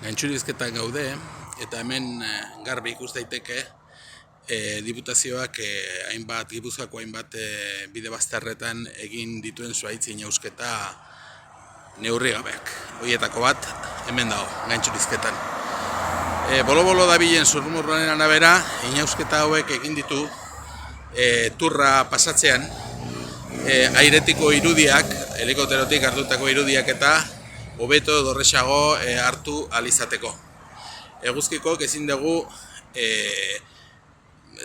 Gaintxurizketan gaude, eta hemen garbi ikus daiteke diputazioak Gipuzkoako hainbat bide bazterretan egin dituen zuhaitz inausketa neurri gabeak. Horietako bat hemen dago, Gaintxurizketan. Bolo-bolo dabilen zurrumurroaren arabera, inausketa hauek egin ditu turra pasatzean, airetiko irudiak, helikopterotik hartutako irudiak eta hobeto dorresago hartu alizateko. Eguzkikok ezin dugu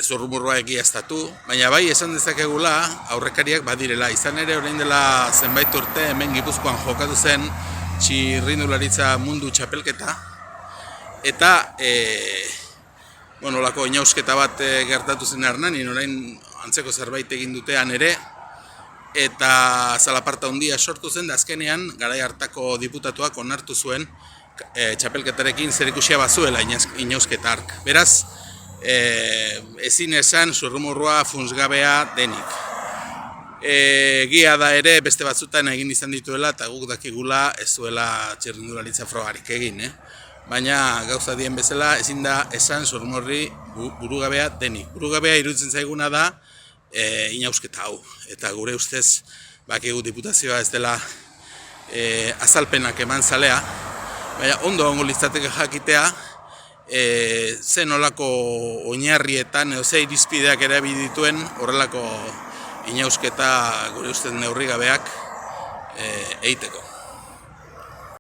zurrumurroa egiaztatu, baina bai esan dezakegula aurrekariak badirela. Izan ere orain dela zenbait urte hemen Gipuzkoan jokatu zen txirrindularitza mundu txapelketa, eta olako inausketa bat gertatu zen Hernanin, orain antzeko zerbait egin dutean ere, eta zalaparta handia sortu zen, da azkenean garai hartako diputatuak onartu zuen txapelketarekin zerikusia bazuela inausketa hark. Beraz, ezin esan zurrumurroa funtsgabea denik. Egia da ere beste batzutan egin izan dituela eta guk dakigula ez zuela txirrindularitza frogarik egin. Baina gauza dien bezala ezin da esan zurrumurri burugabea denik. Burugabea iruditzen zaiguna da inausketa hau. Eta gure ustez bakigu diputazioa ez dela azalpenak eman zalea, baina ondo litzateke jakitea ze nolako oinarrietan edo ze irizpideak erabili dituen horrelako inausketa gure ustez neurrigabeak egiteko.